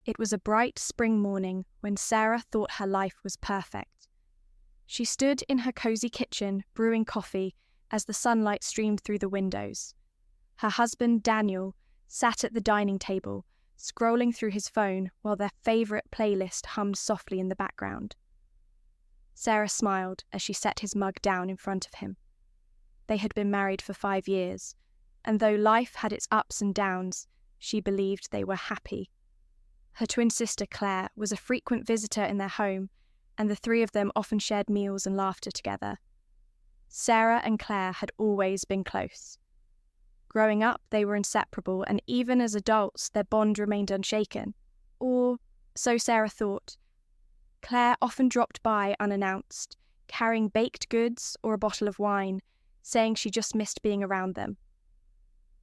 It was a bright spring morning when Sarah thought her life was perfect. She stood in her cozy kitchen brewing coffee as the sunlight streamed through the windows. Her husband, Daniel, sat at the dining table, scrolling through his phone while their favourite playlist hummed softly in the background. Sarah smiled as she set his mug down in front of him. They had been married for 5 years, and though life had its ups and downs, she believed they were happy. Her twin sister Claire was a frequent visitor in their home, and the three of them often shared meals and laughter together. Sarah and Claire had always been close. Growing up, they were inseparable, and even as adults, their bond remained unshaken. Or so Sarah thought. Claire often dropped by unannounced, carrying baked goods or a bottle of wine, saying she just missed being around them.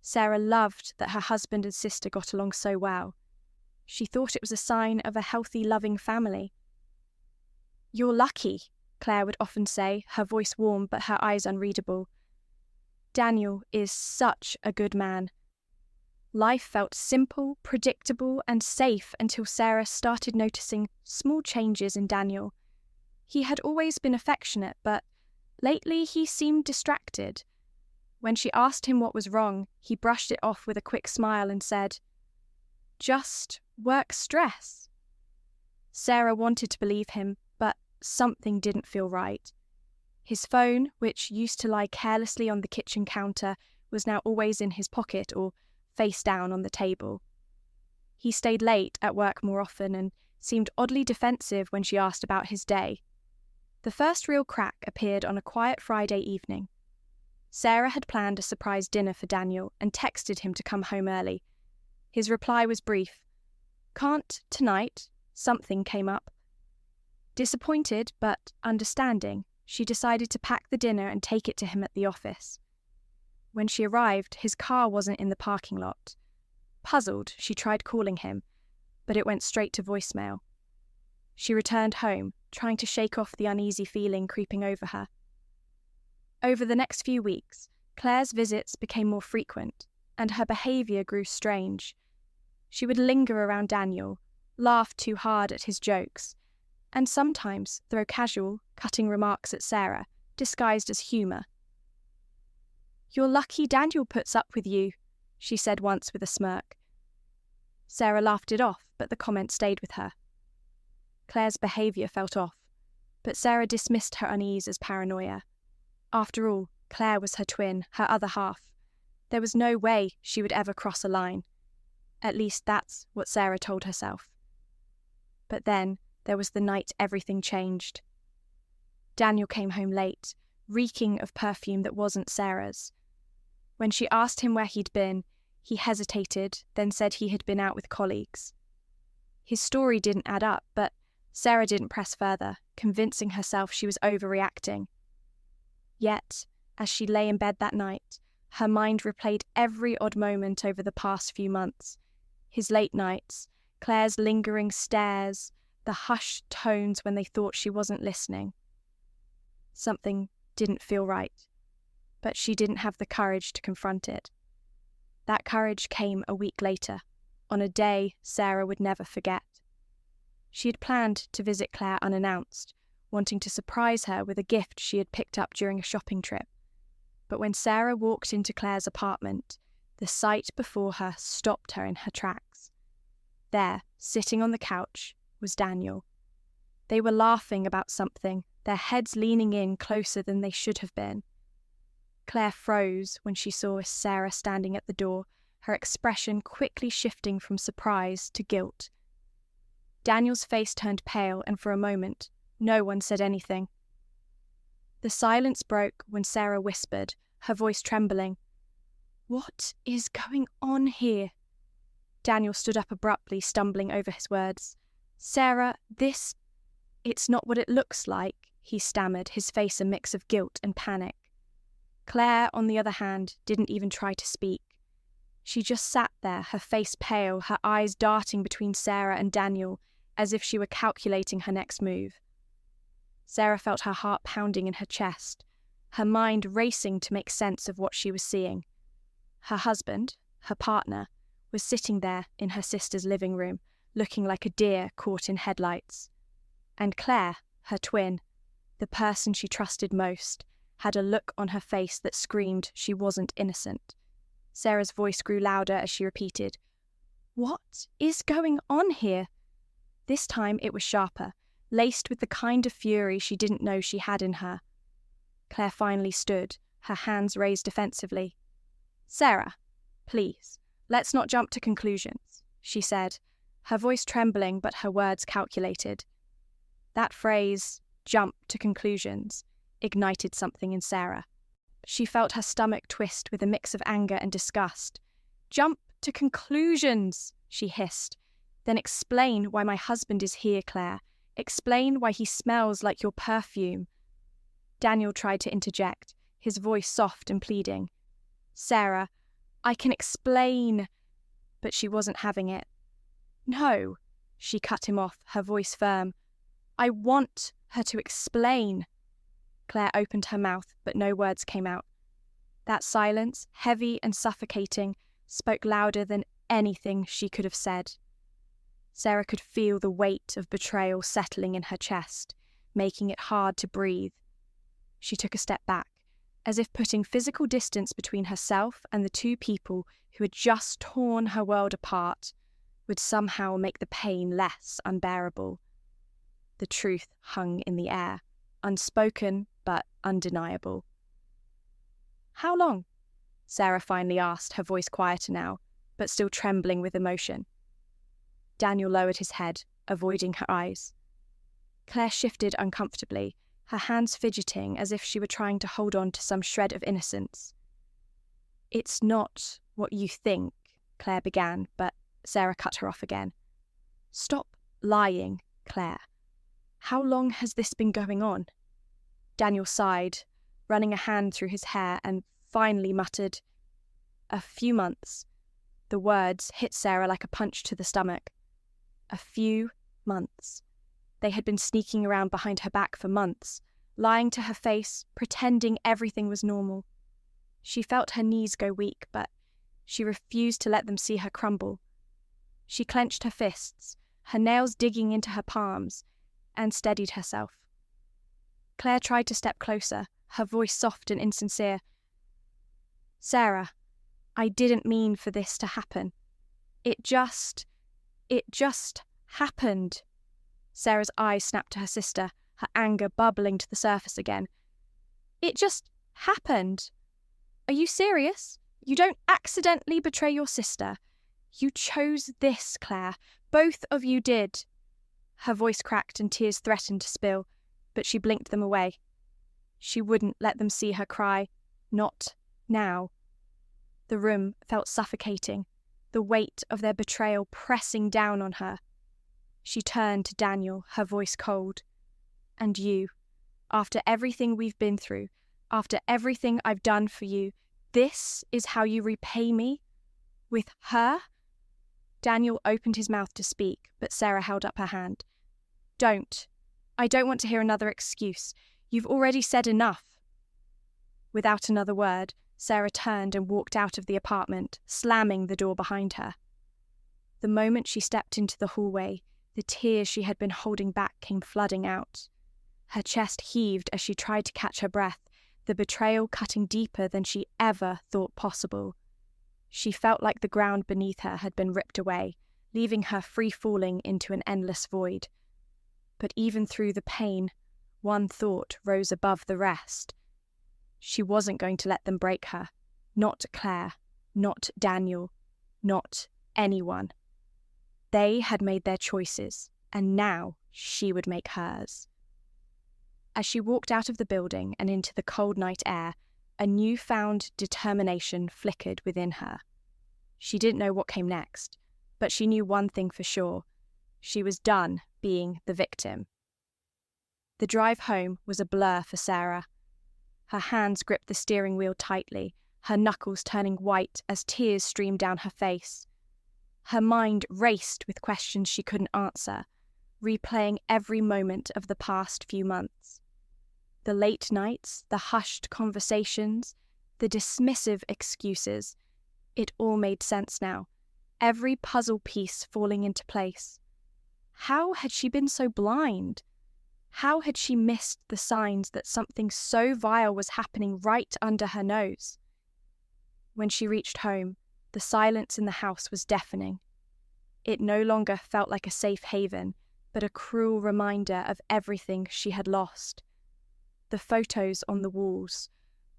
Sarah loved that her husband and sister got along so well. She thought it was a sign of a healthy, loving family. "You're lucky," Claire would often say, her voice warm but her eyes unreadable. Daniel is such a good man. Life felt simple, predictable, and safe until Sarah started noticing small changes in Daniel. He had always been affectionate, but lately he seemed distracted. When she asked him what was wrong, he brushed it off with a quick smile and said, "Just work stress." Sarah wanted to believe him, but something didn't feel right. His phone, which used to lie carelessly on the kitchen counter, was now always in his pocket or face down on the table. He stayed late at work more often and seemed oddly defensive when she asked about his day. The first real crack appeared on a quiet Friday evening. Sarah had planned a surprise dinner for Daniel and texted him to come home early. His reply was brief. "Can't tonight. Something came up." Disappointed but understanding, she decided to pack the dinner and take it to him at the office. When she arrived, his car wasn't in the parking lot. Puzzled, she tried calling him, but it went straight to voicemail. She returned home, trying to shake off the uneasy feeling creeping over her. Over the next few weeks, Claire's visits became more frequent, and her behaviour grew strange. She would linger around Daniel, laugh too hard at his jokes, and sometimes throw casual, cutting remarks at Sarah, disguised as humour. "You're lucky Daniel puts up with you," she said once with a smirk. Sarah laughed it off, but the comment stayed with her. Claire's behaviour felt off, but Sarah dismissed her unease as paranoia. After all, Claire was her twin, her other half. There was no way she would ever cross a line. At least that's what Sarah told herself. But then there was the night everything changed. Daniel came home late, reeking of perfume that wasn't Sarah's. When she asked him where he'd been, he hesitated, then said he had been out with colleagues. His story didn't add up, but Sarah didn't press further, convincing herself she was overreacting. Yet, as she lay in bed that night, her mind replayed every odd moment over the past few months. His late nights, Claire's lingering stares, the hushed tones when they thought she wasn't listening. Something didn't feel right, but she didn't have the courage to confront it. That courage came a week later, on a day Sarah would never forget. She had planned to visit Claire unannounced, wanting to surprise her with a gift she had picked up during a shopping trip. But when Sarah walked into Claire's apartment, the sight before her stopped her in her tracks. There, sitting on the couch, was Daniel. They were laughing about something, their heads leaning in closer than they should have been. Claire froze when she saw Sarah standing at the door, her expression quickly shifting from surprise to guilt. Daniel's face turned pale, and for a moment, no one said anything. The silence broke when Sarah whispered, her voice trembling, "What is going on here?" Daniel stood up abruptly, stumbling over his words. "Sarah, it's not what it looks like," he stammered, his face a mix of guilt and panic. Claire, on the other hand, didn't even try to speak. She just sat there, her face pale, her eyes darting between Sarah and Daniel, as if she were calculating her next move. Sarah felt her heart pounding in her chest, her mind racing to make sense of what she was seeing. Her husband, her partner, was sitting there in her sister's living room, looking like a deer caught in headlights. And Claire, her twin, the person she trusted most, had a look on her face that screamed she wasn't innocent. Sarah's voice grew louder as she repeated, "What is going on here?" This time it was sharper, laced with the kind of fury she didn't know she had in her. Claire finally stood, her hands raised defensively. "Sarah, please, let's not jump to conclusions," she said, her voice trembling but her words calculated. That phrase, "jump to conclusions," ignited something in Sarah. She felt her stomach twist with a mix of anger and disgust. "Jump to conclusions," she hissed. "Then explain why my husband is here, Claire. Explain why he smells like your perfume." Daniel tried to interject, his voice soft and pleading. "Sarah, I can explain," but she wasn't having it. "No," she cut him off, her voice firm. "I want her to explain." Claire opened her mouth, but no words came out. That silence, heavy and suffocating, spoke louder than anything she could have said. Sarah could feel the weight of betrayal settling in her chest, making it hard to breathe. She took a step back, as if putting physical distance between herself and the two people who had just torn her world apart would somehow make the pain less unbearable. The truth hung in the air, unspoken but undeniable. "How long?" Sarah finally asked, her voice quieter now, but still trembling with emotion. Daniel lowered his head, avoiding her eyes. Claire shifted uncomfortably, her hands fidgeting as if she were trying to hold on to some shred of innocence. "It's not what you think," Claire began, but Sarah cut her off again. "Stop lying, Claire. How long has this been going on?" Daniel sighed, running a hand through his hair, and finally muttered, "A few months." The words hit Sarah like a punch to the stomach. A few months. They had been sneaking around behind her back for months, lying to her face, pretending everything was normal. She felt her knees go weak, but she refused to let them see her crumble. She clenched her fists, her nails digging into her palms, and steadied herself. Claire tried to step closer, her voice soft and insincere. "Sarah, I didn't mean for this to happen. It just happened." Sarah's eyes snapped to her sister, her anger bubbling to the surface again. "It just happened. Are you serious? You don't accidentally betray your sister. You chose this, Claire. Both of you did." Her voice cracked and tears threatened to spill, but she blinked them away. She wouldn't let them see her cry. Not now. The room felt suffocating, the weight of their betrayal pressing down on her. She turned to Daniel, her voice cold. "And you, after everything we've been through, after everything I've done for you, this is how you repay me? With her?" Daniel opened his mouth to speak, but Sarah held up her hand. "Don't. I don't want to hear another excuse. You've already said enough." Without another word, Sarah turned and walked out of the apartment, slamming the door behind her. The moment she stepped into the hallway, the tears she had been holding back came flooding out. Her chest heaved as she tried to catch her breath, the betrayal cutting deeper than she ever thought possible. She felt like the ground beneath her had been ripped away, leaving her free-falling into an endless void. But even through the pain, one thought rose above the rest. She wasn't going to let them break her. Not Claire, not Daniel, not anyone. They had made their choices, and now she would make hers. As she walked out of the building and into the cold night air, a newfound determination flickered within her. She didn't know what came next, but she knew one thing for sure. She was done being the victim. The drive home was a blur for Sarah. Her hands gripped the steering wheel tightly, her knuckles turning white as tears streamed down her face. Her mind raced with questions she couldn't answer, replaying every moment of the past few months. The late nights, the hushed conversations, the dismissive excuses. It all made sense now, every puzzle piece falling into place. How had she been so blind? How had she missed the signs that something so vile was happening right under her nose? When she reached home, the silence in the house was deafening. It no longer felt like a safe haven, but a cruel reminder of everything she had lost. The photos on the walls,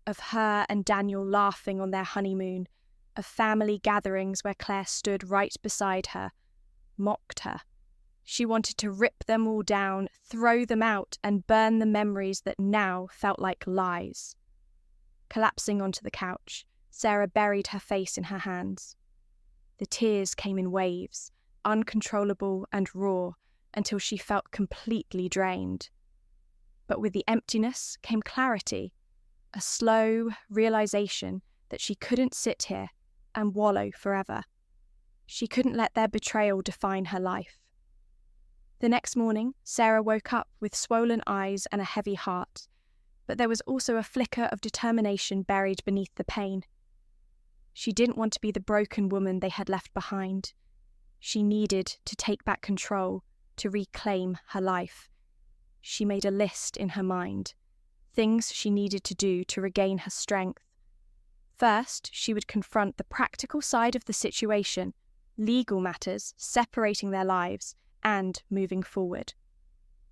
of her and Daniel laughing on their honeymoon, of family gatherings where Claire stood right beside her, mocked her. She wanted to rip them all down, throw them out, and burn the memories that now felt like lies. Collapsing onto the couch, Sarah buried her face in her hands. The tears came in waves, uncontrollable and raw, until she felt completely drained. But with the emptiness came clarity, a slow realization that she couldn't sit here and wallow forever. She couldn't let their betrayal define her life. The next morning, Sarah woke up with swollen eyes and a heavy heart, but there was also a flicker of determination buried beneath the pain. She didn't want to be the broken woman they had left behind. She needed to take back control, to reclaim her life. She made a list in her mind, things she needed to do to regain her strength. First, she would confront the practical side of the situation, legal matters separating their lives, and moving forward.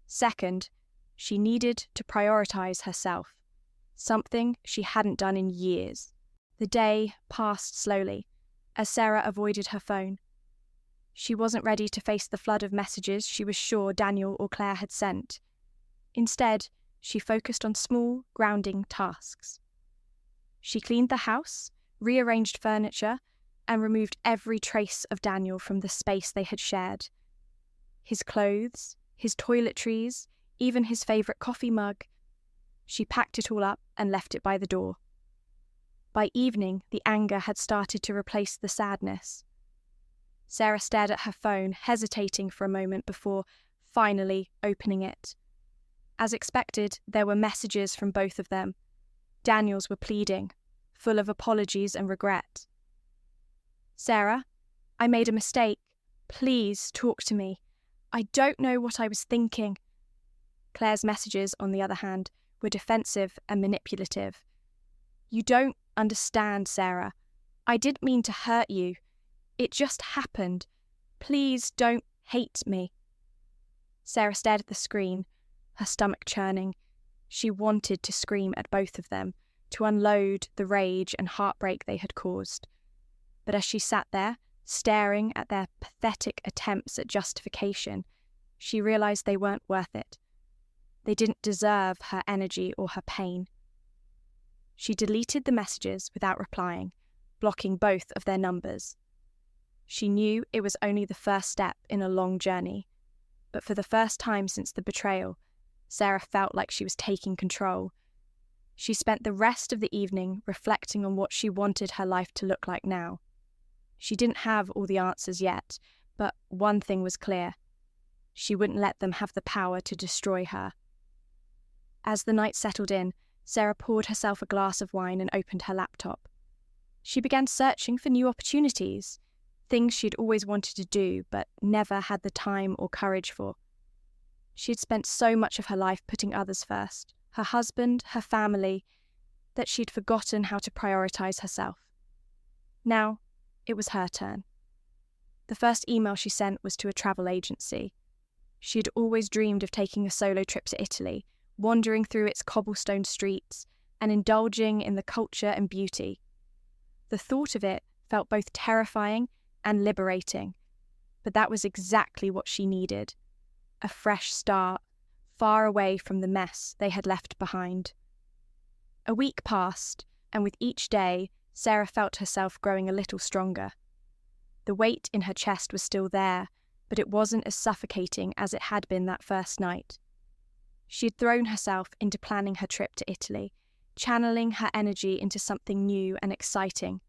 Second, she needed to prioritize herself, something she hadn't done in years. The day passed slowly, as Sarah avoided her phone. She wasn't ready to face the flood of messages she was sure Daniel or Claire had sent. Instead, she focused on small, grounding tasks. She cleaned the house, rearranged furniture, and removed every trace of Daniel from the space they had shared. His clothes, his toiletries, even his favourite coffee mug. She packed it all up and left it by the door. By evening, the anger had started to replace the sadness. Sarah stared at her phone, hesitating for a moment before finally opening it. As expected, there were messages from both of them. Daniel's were pleading, full of apologies and regret. "Sarah, I made a mistake. Please talk to me. I don't know what I was thinking." Claire's messages, on the other hand, were defensive and manipulative. "You don't understand, Sarah. I didn't mean to hurt you. It just happened. Please don't hate me." Sarah stared at the screen, her stomach churning. She wanted to scream at both of them, to unload the rage and heartbreak they had caused. But as she sat there, staring at their pathetic attempts at justification, she realized they weren't worth it. They didn't deserve her energy or her pain. She deleted the messages without replying, blocking both of their numbers. She knew it was only the first step in a long journey, but for the first time since the betrayal, Sarah felt like she was taking control. She spent the rest of the evening reflecting on what she wanted her life to look like now. She didn't have all the answers yet, but one thing was clear. She wouldn't let them have the power to destroy her. As the night settled in, Sarah poured herself a glass of wine and opened her laptop. She began searching for new opportunities, things she'd always wanted to do but never had the time or courage for. She had spent so much of her life putting others first, her husband, her family, that she'd forgotten how to prioritize herself. Now, it was her turn. The first email she sent was to a travel agency. She had always dreamed of taking a solo trip to Italy, wandering through its cobblestone streets and indulging in the culture and beauty. The thought of it felt both terrifying and liberating, but that was exactly what she needed. A fresh start, far away from the mess they had left behind. A week passed, and with each day, Sarah felt herself growing a little stronger. The weight in her chest was still there, but it wasn't as suffocating as it had been that first night. She had thrown herself into planning her trip to Italy, channeling her energy into something new and exciting.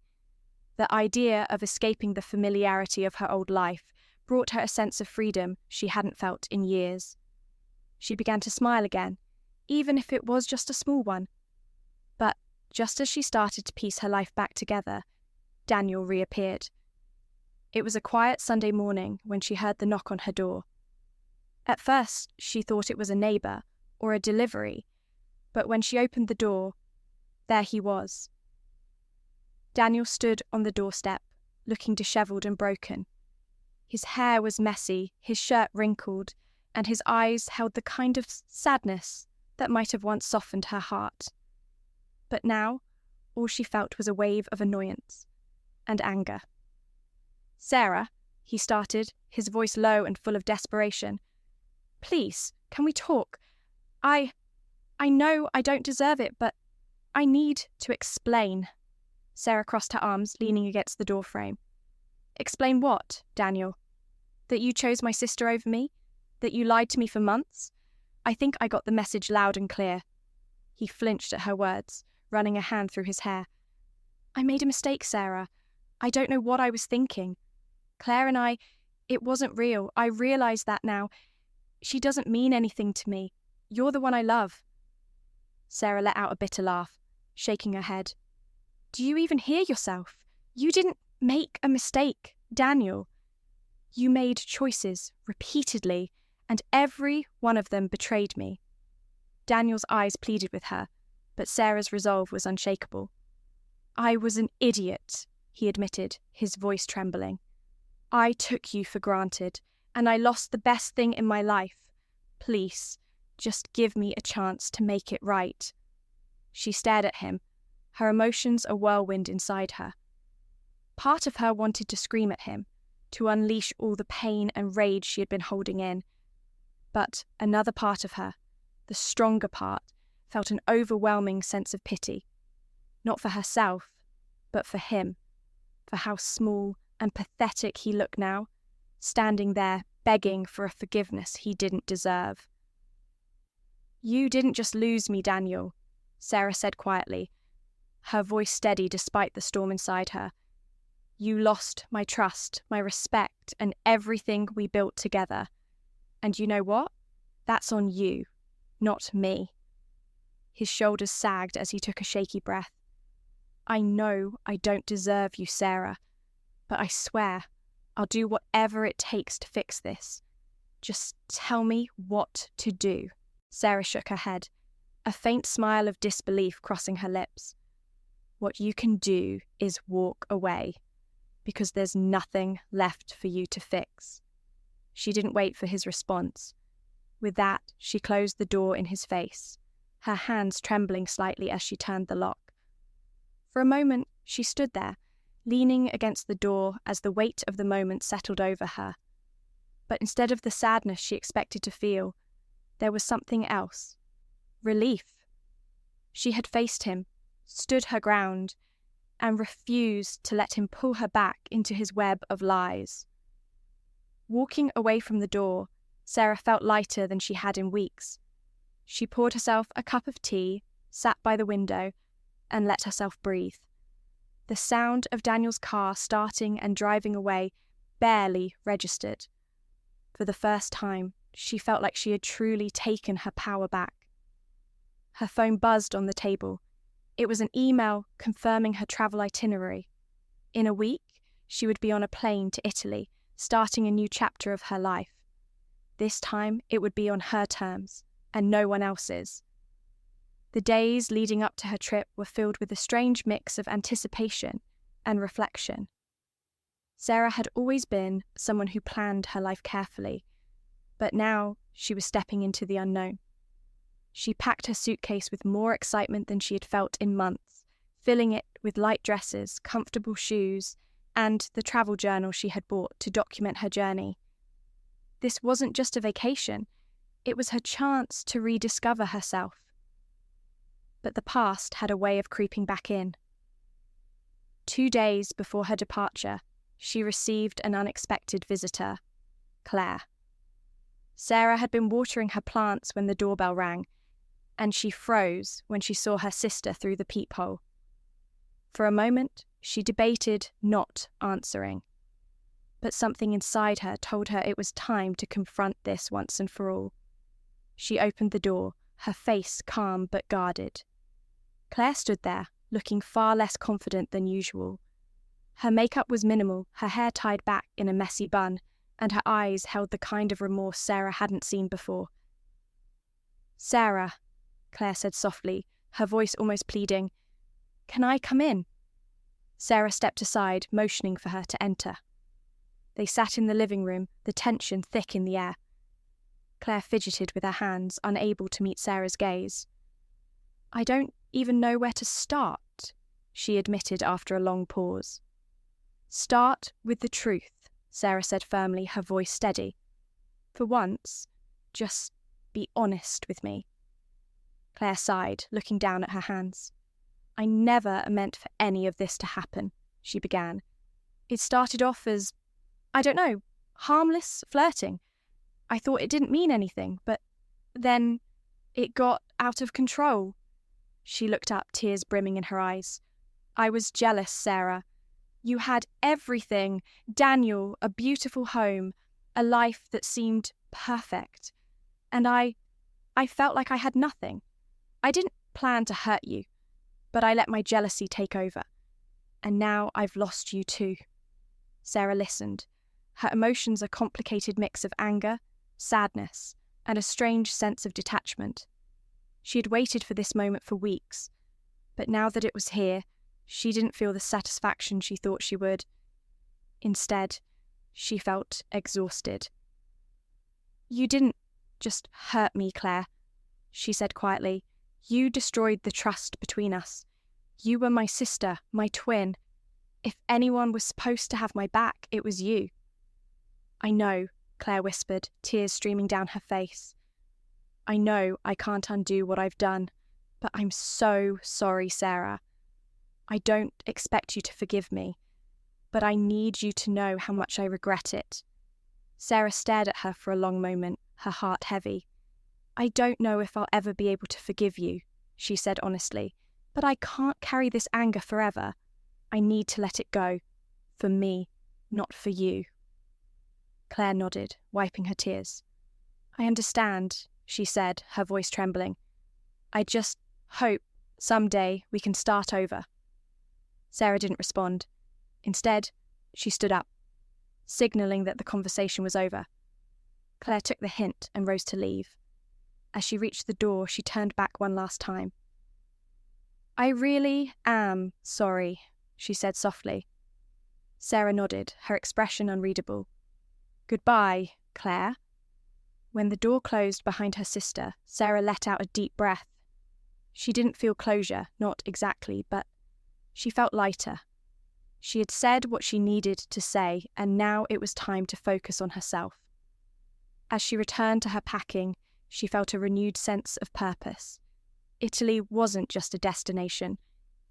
The idea of escaping the familiarity of her old life brought her a sense of freedom she hadn't felt in years. She began to smile again, even if it was just a small one. But just as she started to piece her life back together, Daniel reappeared. It was a quiet Sunday morning when she heard the knock on her door. At first, she thought it was a neighbour or a delivery, but when she opened the door, there he was. Daniel stood on the doorstep, looking dishevelled and broken. His hair was messy, his shirt wrinkled, and his eyes held the kind of sadness that might have once softened her heart. But now, all she felt was a wave of annoyance and anger. "Sarah," he started, his voice low and full of desperation. "Please, can we talk? I know I don't deserve it, but I need to explain." Sarah crossed her arms, leaning against the doorframe. "Explain what, Daniel? That you chose my sister over me? That you lied to me for months? I think I got the message loud and clear." He flinched at her words, running a hand through his hair. "I made a mistake, Sarah. I don't know what I was thinking. Claire and it wasn't real. I realise that now. She doesn't mean anything to me. You're the one I love." Sarah let out a bitter laugh, shaking her head. "Do you even hear yourself? You didn't make a mistake, Daniel. You made choices repeatedly, and every one of them betrayed me." Daniel's eyes pleaded with her, but Sarah's resolve was unshakable. "I was an idiot," he admitted, his voice trembling. "I took you for granted, and I lost the best thing in my life. Please, just give me a chance to make it right." She stared at him, her emotions a whirlwind inside her. Part of her wanted to scream at him, to unleash all the pain and rage she had been holding in. But another part of her, the stronger part, felt an overwhelming sense of pity. Not for herself, but for him, for how small and pathetic he looked now, standing there begging for a forgiveness he didn't deserve. "You didn't just lose me, Daniel," Sarah said quietly, her voice steady despite the storm inside her. "You lost my trust, my respect, and everything we built together. And you know what? That's on you, not me." His shoulders sagged as he took a shaky breath. "I know I don't deserve you, Sarah, but I swear I'll do whatever it takes to fix this. Just tell me what to do." Sarah shook her head, a faint smile of disbelief crossing her lips. "What you can do is walk away, because there's nothing left for you to fix." She didn't wait for his response. With that, she closed the door in his face, her hands trembling slightly as she turned the lock. For a moment, she stood there, leaning against the door as the weight of the moment settled over her. But instead of the sadness she expected to feel, there was something else. Relief. She had faced him, stood her ground, and refused to let him pull her back into his web of lies. Walking away from the door, Sarah felt lighter than she had in weeks. She poured herself a cup of tea, sat by the window, and let herself breathe. The sound of Daniel's car starting and driving away barely registered. For the first time, she felt like she had truly taken her power back. Her phone buzzed on the table. It was an email confirming her travel itinerary. In a week, she would be on a plane to Italy, starting a new chapter of her life. This time, it would be on her terms, and no one else's. The days leading up to her trip were filled with a strange mix of anticipation and reflection. Sarah had always been someone who planned her life carefully, but now she was stepping into the unknown. She packed her suitcase with more excitement than she had felt in months, filling it with light dresses, comfortable shoes, and the travel journal she had bought to document her journey. This wasn't just a vacation, it was her chance to rediscover herself. But the past had a way of creeping back in. 2 days before her departure, she received an unexpected visitor, Claire. Sarah had been watering her plants when the doorbell rang, and she froze when she saw her sister through the peephole. For a moment, she debated not answering, but something inside her told her it was time to confront this once and for all. She opened the door, her face calm but guarded. Claire stood there, looking far less confident than usual. Her makeup was minimal, her hair tied back in a messy bun, and her eyes held the kind of remorse Sarah hadn't seen before. "Sarah," Claire said softly, her voice almost pleading, "can I come in?" Sarah stepped aside, motioning for her to enter. They sat in the living room, the tension thick in the air. Claire fidgeted with her hands, unable to meet Sarah's gaze. "I don't even know where to start," she admitted after a long pause. "Start with the truth," Sarah said firmly, her voice steady. "For once, just be honest with me." Claire sighed, looking down at her hands. "I never meant for any of this to happen," she began. "It started off as, I don't know, harmless flirting. I thought it didn't mean anything, but then it got out of control." She looked up, tears brimming in her eyes. "I was jealous, Sarah. You had everything, Daniel, a beautiful home, a life that seemed perfect. And I felt like I had nothing. I didn't plan to hurt you, but I let my jealousy take over. And now I've lost you too." Sarah listened, her emotions a complicated mix of anger, sadness, and a strange sense of detachment. She had waited for this moment for weeks, but now that it was here, she didn't feel the satisfaction she thought she would. Instead, she felt exhausted. "You didn't just hurt me, Claire," she said quietly. "You destroyed the trust between us. You were my sister, my twin. If anyone was supposed to have my back, it was you." "I know," Claire whispered, tears streaming down her face. "I know I can't undo what I've done, but I'm so sorry, Sarah. I don't expect you to forgive me, but I need you to know how much I regret it." Sarah stared at her for a long moment, her heart heavy. "I don't know if I'll ever be able to forgive you," she said honestly, "but I can't carry this anger forever. I need to let it go. For me, not for you." Claire nodded, wiping her tears. "I understand," she said, her voice trembling. "I just hope someday we can start over." Sarah didn't respond. Instead, she stood up, signalling that the conversation was over. Claire took the hint and rose to leave. As she reached the door, she turned back one last time. "I really am sorry," she said softly. Sarah nodded, her expression unreadable. "Goodbye, Claire." When the door closed behind her sister, Sarah let out a deep breath. She didn't feel closure, not exactly, but she felt lighter. She had said what she needed to say, and now it was time to focus on herself. As she returned to her packing, she felt a renewed sense of purpose. Italy wasn't just a destination.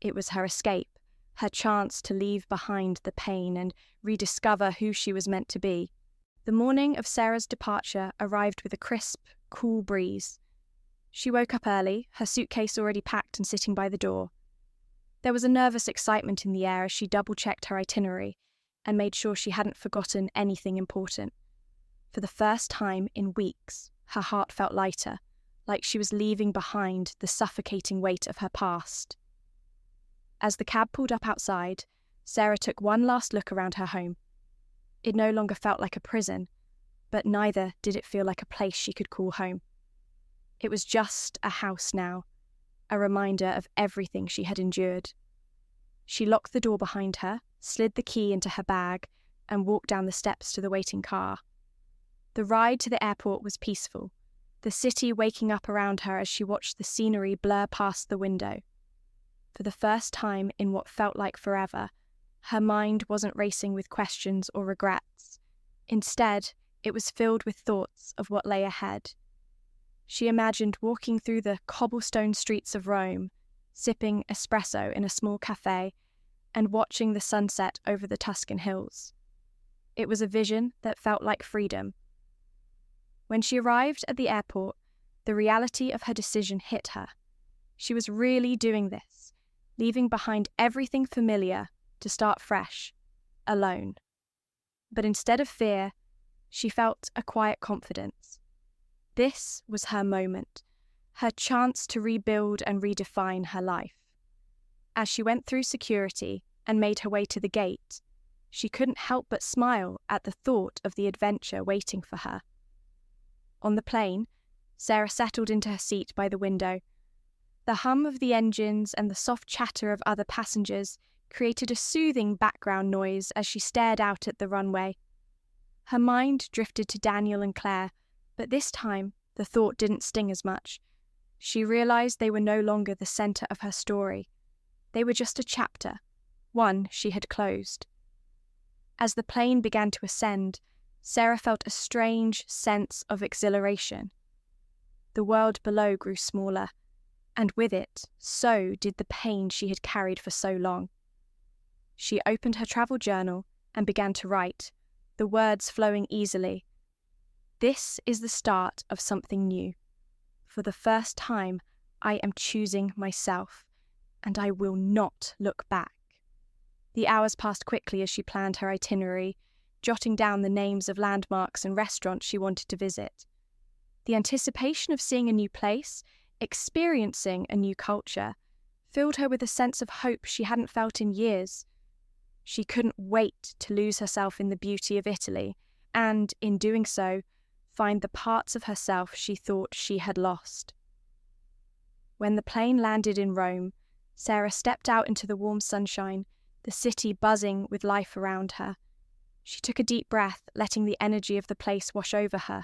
It was her escape, her chance to leave behind the pain and rediscover who she was meant to be. The morning of Sarah's departure arrived with a crisp, cool breeze. She woke up early, her suitcase already packed and sitting by the door. There was a nervous excitement in the air as she double-checked her itinerary and made sure she hadn't forgotten anything important. For the first time in weeks, her heart felt lighter, like she was leaving behind the suffocating weight of her past. As the cab pulled up outside, Sarah took one last look around her home. It no longer felt like a prison, but neither did it feel like a place she could call home. It was just a house now, a reminder of everything she had endured. She locked the door behind her, slid the key into her bag, and walked down the steps to the waiting car. The ride to the airport was peaceful, the city waking up around her as she watched the scenery blur past the window. For the first time in what felt like forever, her mind wasn't racing with questions or regrets. Instead, it was filled with thoughts of what lay ahead. She imagined walking through the cobblestone streets of Rome, sipping espresso in a small cafe, and watching the sunset over the Tuscan hills. It was a vision that felt like freedom. When she arrived at the airport, the reality of her decision hit her. She was really doing this, leaving behind everything familiar to start fresh, alone. But instead of fear, she felt a quiet confidence. This was her moment, her chance to rebuild and redefine her life. As she went through security and made her way to the gate, She couldn't help but smile at the thought of the adventure waiting for her. On the plane, Sarah settled into her seat by the window. The hum of the engines and the soft chatter of other passengers created a soothing background noise as she stared out at the runway. Her mind drifted to Daniel and Claire, but this time the thought didn't sting as much. She realized they were no longer the center of her story. They were just a chapter, one she had closed. As the plane began to ascend, Sarah felt a strange sense of exhilaration. The world below grew smaller, and with it, so did the pain she had carried for so long. She opened her travel journal and began to write, the words flowing easily. This is the start of something new. For the first time, I am choosing myself, and I will not look back. The hours passed quickly as she planned her itinerary, jotting down the names of landmarks and restaurants she wanted to visit. The anticipation of seeing a new place, experiencing a new culture, filled her with a sense of hope she hadn't felt in years. She couldn't wait to lose herself in the beauty of Italy, and, in doing so, find the parts of herself she thought she had lost. When the plane landed in Rome, Sarah stepped out into the warm sunshine, the city buzzing with life around her. She took a deep breath, letting the energy of the place wash over her.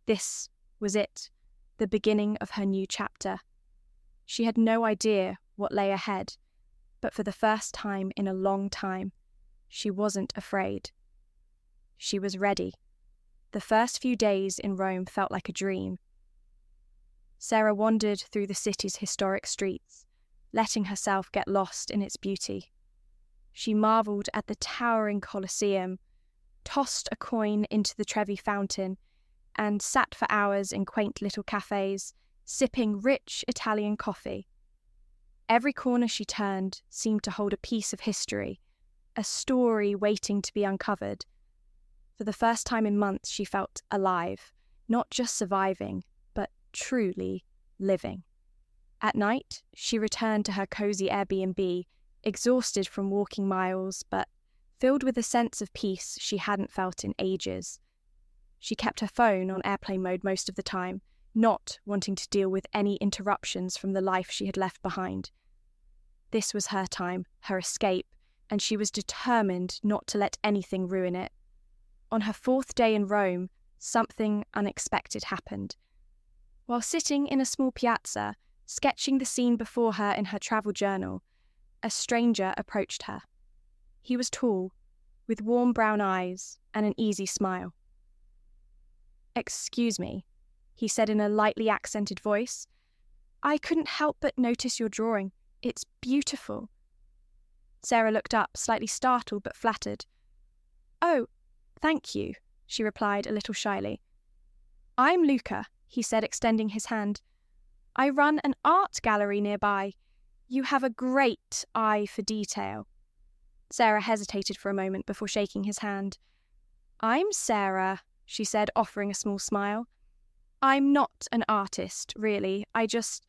This was it, the beginning of her new chapter. She had no idea what lay ahead, but for the first time in a long time, she wasn't afraid. She was ready. The first few days in Rome felt like a dream. Sarah wandered through the city's historic streets, letting herself get lost in its beauty. She marvelled at the towering Colosseum, tossed a coin into the Trevi fountain, and sat for hours in quaint little cafes, sipping rich Italian coffee. Every corner she turned seemed to hold a piece of history, a story waiting to be uncovered. For the first time in months, she felt alive, not just surviving, but truly living. At night, she returned to her cozy Airbnb, exhausted from walking miles, but filled with a sense of peace she hadn't felt in ages. She kept her phone on airplane mode most of the time, not wanting to deal with any interruptions from the life she had left behind. This was her time, her escape, and she was determined not to let anything ruin it. On her 4th day in Rome, something unexpected happened. While sitting in a small piazza, sketching the scene before her in her travel journal, a stranger approached her. He was tall, with warm brown eyes and an easy smile. "Excuse me," he said in a lightly accented voice. "I couldn't help but notice your drawing. It's beautiful." Sarah looked up, slightly startled but flattered. "Oh, thank you," she replied a little shyly. "I'm Luca," he said, extending his hand. "I run an art gallery nearby. You have a great eye for detail." Sarah hesitated for a moment before shaking his hand. "I'm Sarah," she said, offering a small smile. "I'm not an artist, really. I just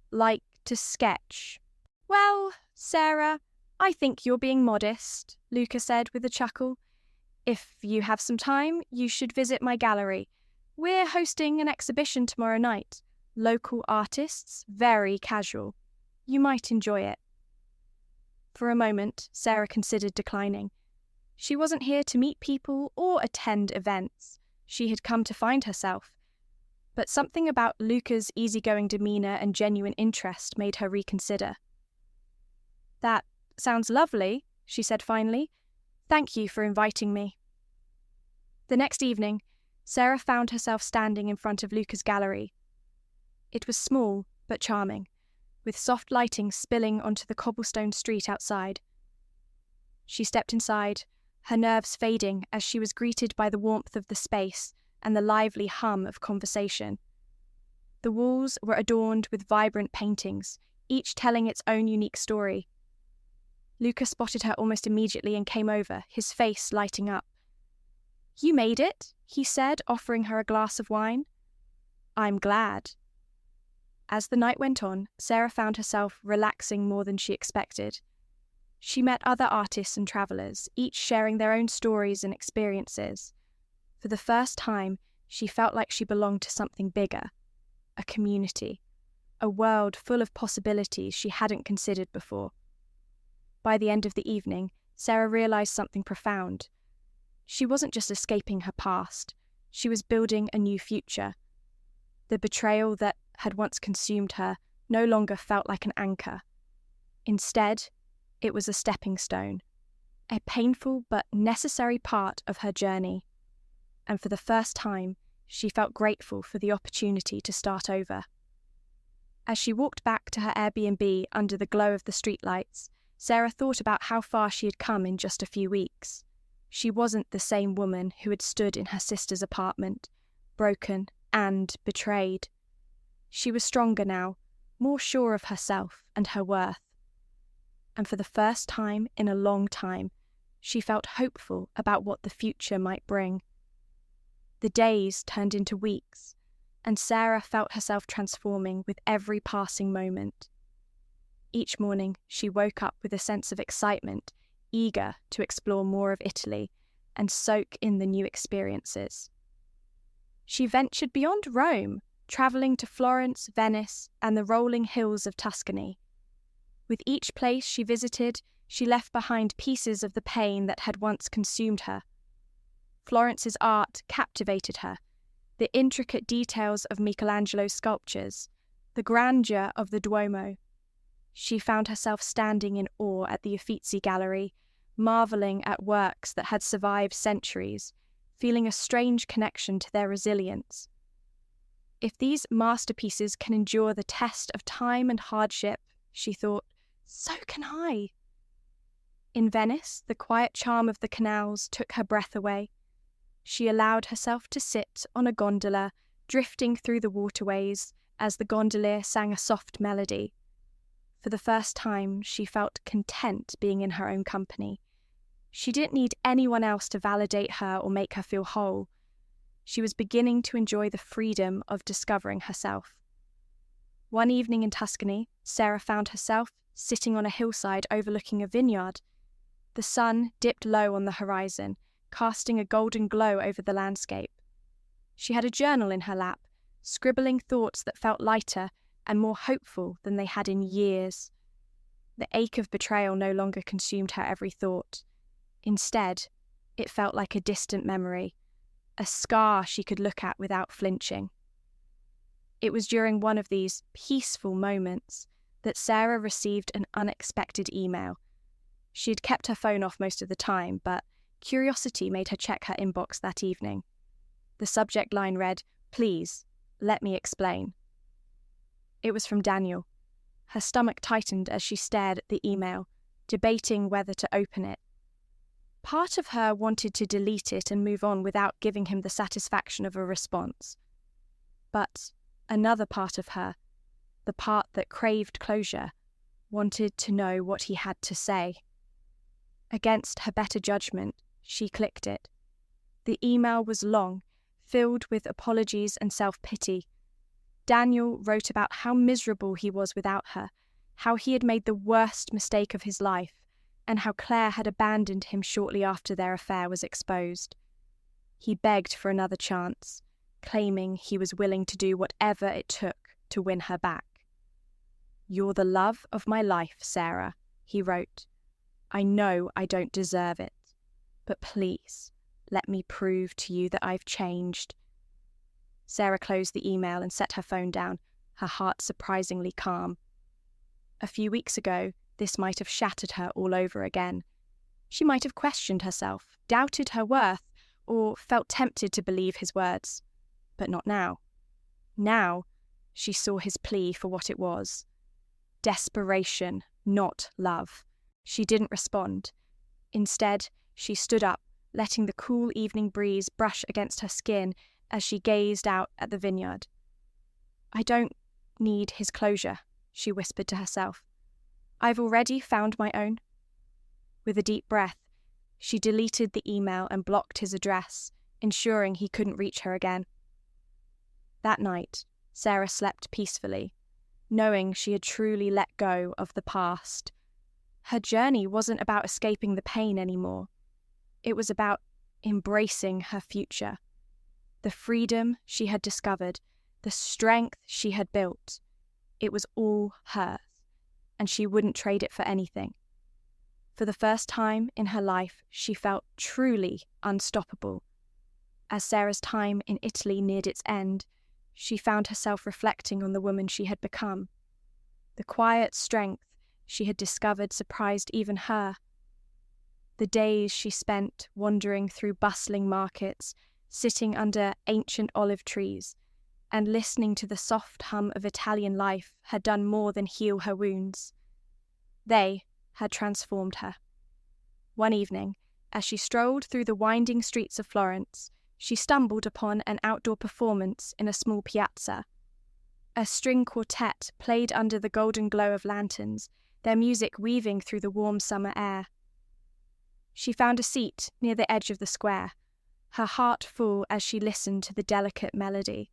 like to sketch." "Well, Sarah, I think you're being modest," Luca said with a chuckle. "If you have some time, you should visit my gallery. We're hosting an exhibition tomorrow night. Local artists, very casual. You might enjoy it." For a moment, Sarah considered declining. She wasn't here to meet people or attend events. She had come to find herself. But something about Luca's easygoing demeanour and genuine interest made her reconsider. "That sounds lovely," she said finally. "Thank you for inviting me." The next evening, Sarah found herself standing in front of Luca's gallery. It was small but charming, with soft lighting spilling onto the cobblestone street outside. She stepped inside, her nerves fading as she was greeted by the warmth of the space and the lively hum of conversation. The walls were adorned with vibrant paintings, each telling its own unique story. Luca spotted her almost immediately and came over, his face lighting up. "You made it," he said, offering her a glass of wine. "I'm glad." As the night went on, Sarah found herself relaxing more than she expected. She met other artists and travelers, each sharing their own stories and experiences. For the first time, she felt like she belonged to something bigger, a community, a world full of possibilities she hadn't considered before. By the end of the evening, Sarah realized something profound. She wasn't just escaping her past, she was building a new future. The betrayal that had once consumed her no longer felt like an anchor. Instead, it was a stepping stone, a painful but necessary part of her journey. And for the first time, she felt grateful for the opportunity to start over. As she walked back to her Airbnb under the glow of the streetlights, Sarah thought about how far she had come in just a few weeks. She wasn't the same woman who had stood in her sister's apartment, broken and betrayed. She was stronger now, more sure of herself and her worth. And for the first time in a long time, she felt hopeful about what the future might bring. The days turned into weeks, and Sarah felt herself transforming with every passing moment. Each morning, she woke up with a sense of excitement, eager to explore more of Italy and soak in the new experiences. She ventured beyond Rome, travelling to Florence, Venice, and the rolling hills of Tuscany. With each place she visited, she left behind pieces of the pain that had once consumed her. Florence's art captivated her, the intricate details of Michelangelo's sculptures, the grandeur of the Duomo. She found herself standing in awe at the Uffizi Gallery, marvelling at works that had survived centuries, feeling a strange connection to their resilience. If these masterpieces can endure the test of time and hardship, she thought, so can I. In Venice, the quiet charm of the canals took her breath away. She allowed herself to sit on a gondola, drifting through the waterways as the gondolier sang a soft melody. For the first time, she felt content being in her own company. She didn't need anyone else to validate her or make her feel whole. She was beginning to enjoy the freedom of discovering herself. One evening in Tuscany, Sarah found herself sitting on a hillside overlooking a vineyard. The sun dipped low on the horizon, casting a golden glow over the landscape. She had a journal in her lap, scribbling thoughts that felt lighter and more hopeful than they had in years. The ache of betrayal no longer consumed her every thought. Instead, it felt like a distant memory, a scar she could look at without flinching. It was during one of these peaceful moments that Sarah received an unexpected email. She had kept her phone off most of the time, but curiosity made her check her inbox that evening. The subject line read, "Please, let me explain." It was from Daniel. Her stomach tightened as she stared at the email, debating whether to open it. Part of her wanted to delete it and move on without giving him the satisfaction of a response. But another part of her, the part that craved closure, wanted to know what he had to say. Against her better judgment, she clicked it. The email was long, filled with apologies and self-pity. Daniel wrote about how miserable he was without her, how he had made the worst mistake of his life, and how Claire had abandoned him shortly after their affair was exposed. He begged for another chance, claiming he was willing to do whatever it took to win her back. "You're the love of my life, Sarah," he wrote. "I know I don't deserve it, but please, let me prove to you that I've changed." Sarah closed the email and set her phone down, her heart surprisingly calm. A few weeks ago, this might have shattered her all over again. She might have questioned herself, doubted her worth, or felt tempted to believe his words. But not now. Now, she saw his plea for what it was. Desperation, not love. She didn't respond. Instead, she stood up, letting the cool evening breeze brush against her skin as she gazed out at the vineyard. "I don't need his closure," she whispered to herself. "I've already found my own." With a deep breath, she deleted the email and blocked his address, ensuring he couldn't reach her again. That night, Sarah slept peacefully, knowing she had truly let go of the past. Her journey wasn't about escaping the pain anymore. It was about embracing her future. The freedom she had discovered, the strength she had built, it was all hers, and she wouldn't trade it for anything. For the first time in her life, she felt truly unstoppable. As Sarah's time in Italy neared its end, she found herself reflecting on the woman she had become. The quiet strength she had discovered surprised even her. The days she spent wandering through bustling markets, sitting under ancient olive trees, and listening to the soft hum of Italian life had done more than heal her wounds. They had transformed her. One evening, as she strolled through the winding streets of Florence, she stumbled upon an outdoor performance in a small piazza. A string quartet played under the golden glow of lanterns, their music weaving through the warm summer air. She found a seat near the edge of the square, her heart full as she listened to the delicate melody.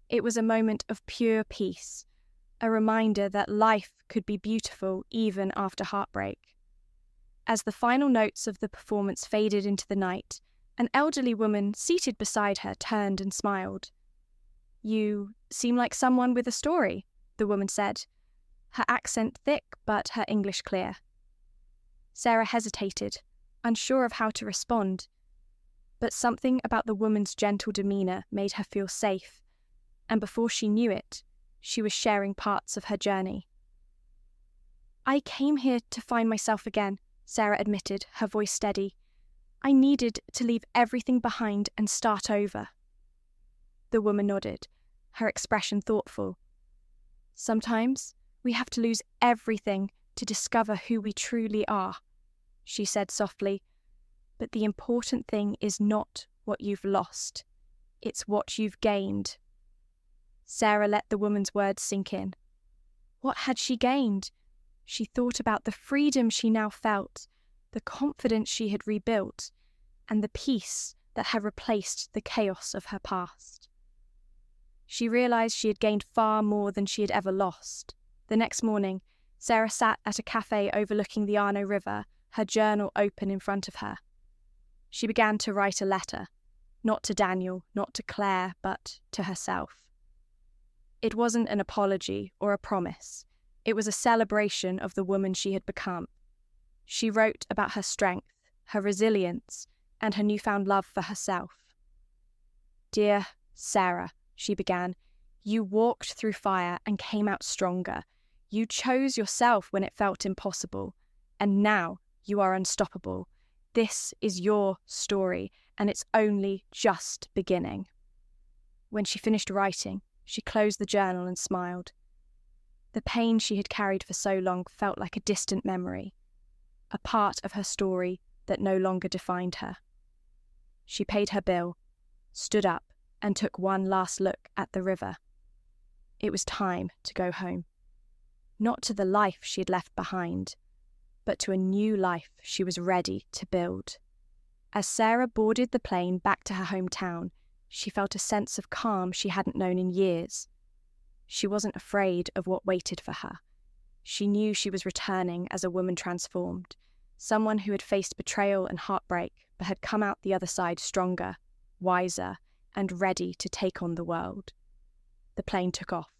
It was a moment of pure peace, a reminder that life could be beautiful even after heartbreak. As the final notes of the performance faded into the night, an elderly woman seated beside her turned and smiled. "You seem like someone with a story," the woman said, her accent thick but her English clear. Sarah hesitated, unsure of how to respond, but something about the woman's gentle demeanour made her feel safe, and before she knew it, she was sharing parts of her journey. "I came here to find myself again," Sarah admitted, her voice steady. "I needed to leave everything behind and start over." The woman nodded, her expression thoughtful. "Sometimes we have to lose everything to discover who we truly are," she said softly. "But the important thing is not what you've lost. It's what you've gained." Sarah let the woman's words sink in. What had she gained? She thought about the freedom she now felt, the confidence she had rebuilt, and the peace that had replaced the chaos of her past. She realized she had gained far more than she had ever lost. The next morning, Sarah sat at a cafe overlooking the Arno River, her journal open in front of her. She began to write a letter, not to Daniel, not to Claire, but to herself. It wasn't an apology or a promise. It was a celebration of the woman she had become. She wrote about her strength, her resilience, and her newfound love for herself. "Dear Sarah," she began, "you walked through fire and came out stronger. You chose yourself when it felt impossible, and now you are unstoppable. This is your story, and it's only just beginning." When she finished writing, she closed the journal and smiled. The pain she had carried for so long felt like a distant memory, a part of her story that no longer defined her. She paid her bill, stood up, and took one last look at the river. It was time to go home. Not to the life she had left behind, but to a new life she was ready to build. As Sarah boarded the plane back to her hometown, she felt a sense of calm she hadn't known in years. She wasn't afraid of what waited for her. She knew she was returning as a woman transformed, someone who had faced betrayal and heartbreak, but had come out the other side stronger, wiser, and ready to take on the world. The plane took off,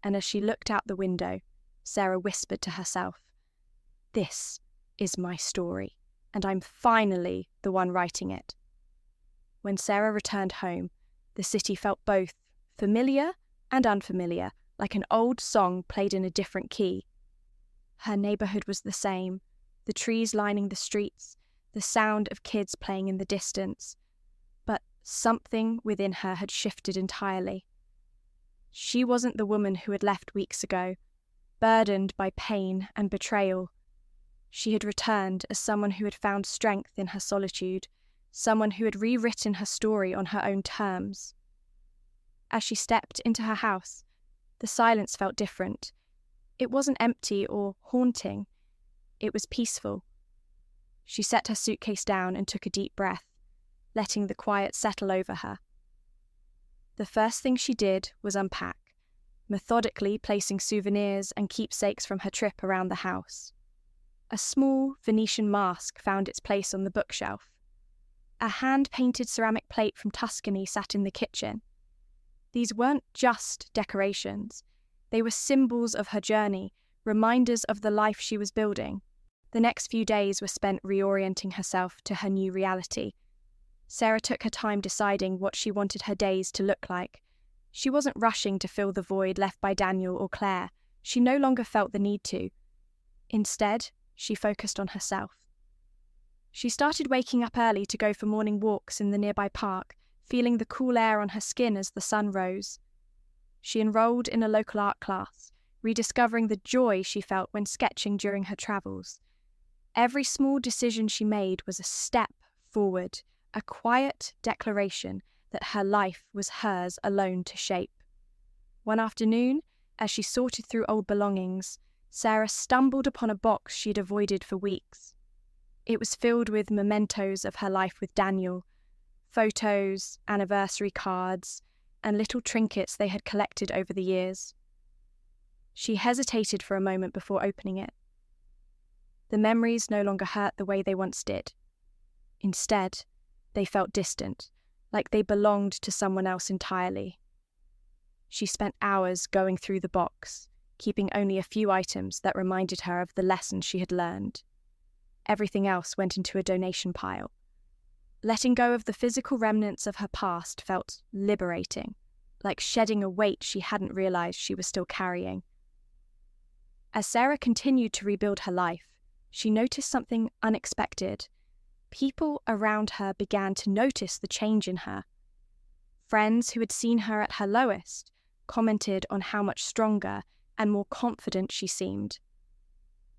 and as she looked out the window, Sarah whispered to herself, "This is my story, and I'm finally the one writing it." When Sarah returned home, the city felt both familiar and unfamiliar, like an old song played in a different key. Her neighborhood was the same, the trees lining the streets, the sound of kids playing in the distance. But something within her had shifted entirely. She wasn't the woman who had left weeks ago, burdened by pain and betrayal. She had returned as someone who had found strength in her solitude, someone who had rewritten her story on her own terms. As she stepped into her house, the silence felt different. It wasn't empty or haunting. It was peaceful. She set her suitcase down and took a deep breath, letting the quiet settle over her. The first thing she did was unpack, methodically placing souvenirs and keepsakes from her trip around the house. A small Venetian mask found its place on the bookshelf. A hand-painted ceramic plate from Tuscany sat in the kitchen. These weren't just decorations. They were symbols of her journey, reminders of the life she was building. The next few days were spent reorienting herself to her new reality. Sarah took her time deciding what she wanted her days to look like. She wasn't rushing to fill the void left by Daniel or Claire. She no longer felt the need to. Instead, she focused on herself. She started waking up early to go for morning walks in the nearby park, feeling the cool air on her skin as the sun rose. She enrolled in a local art class, rediscovering the joy she felt when sketching during her travels. Every small decision she made was a step forward, a quiet declaration that her life was hers alone to shape. One afternoon, as she sorted through old belongings, Sarah stumbled upon a box she'd avoided for weeks. It was filled with mementos of her life with Daniel, photos, anniversary cards, and little trinkets they had collected over the years. She hesitated for a moment before opening it. The memories no longer hurt the way they once did. Instead, they felt distant, like they belonged to someone else entirely. She spent hours going through the box, keeping only a few items that reminded her of the lessons she had learned. Everything else went into a donation pile. Letting go of the physical remnants of her past felt liberating, like shedding a weight she hadn't realized she was still carrying. As Sarah continued to rebuild her life, she noticed something unexpected. People around her began to notice the change in her. Friends who had seen her at her lowest commented on how much stronger and more confident she seemed.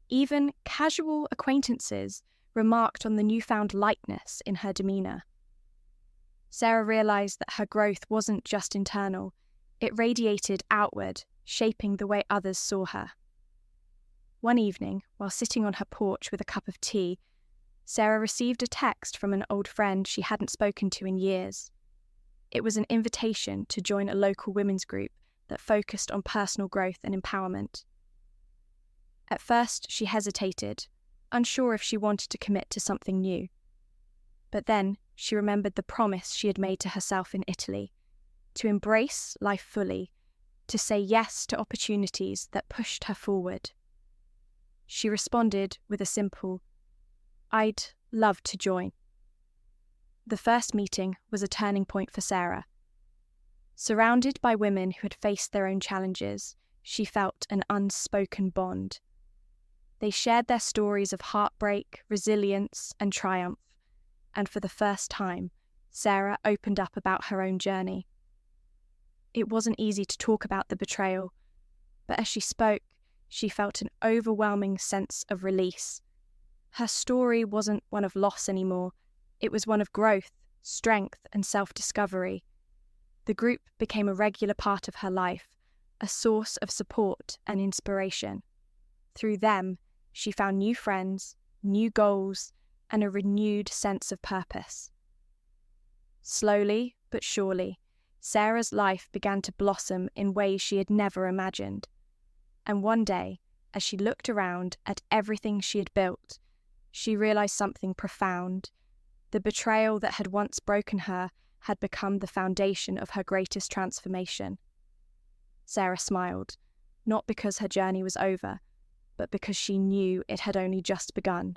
Even casual acquaintances remarked on the newfound lightness in her demeanor. Sarah realized that her growth wasn't just internal, it radiated outward, shaping the way others saw her. One evening, while sitting on her porch with a cup of tea, Sarah received a text from an old friend she hadn't spoken to in years. It was an invitation to join a local women's group that focused on personal growth and empowerment. At first, she hesitated, unsure if she wanted to commit to something new. But then, she remembered the promise she had made to herself in Italy, to embrace life fully, to say yes to opportunities that pushed her forward. She responded with a simple, "I'd love to join." The first meeting was a turning point for Sarah. Surrounded by women who had faced their own challenges, she felt an unspoken bond. They shared their stories of heartbreak, resilience, and triumph, and for the first time, Sarah opened up about her own journey. It wasn't easy to talk about the betrayal, but as she spoke, she felt an overwhelming sense of release. Her story wasn't one of loss anymore, it was one of growth, strength, and self-discovery. The group became a regular part of her life, a source of support and inspiration. Through them, she found new friends, new goals, and a renewed sense of purpose. Slowly but surely, Sarah's life began to blossom in ways she had never imagined. And one day, as she looked around at everything she had built, she realized something profound. The betrayal that had once broken her had become the foundation of her greatest transformation. Sarah smiled, not because her journey was over, but because she knew it had only just begun.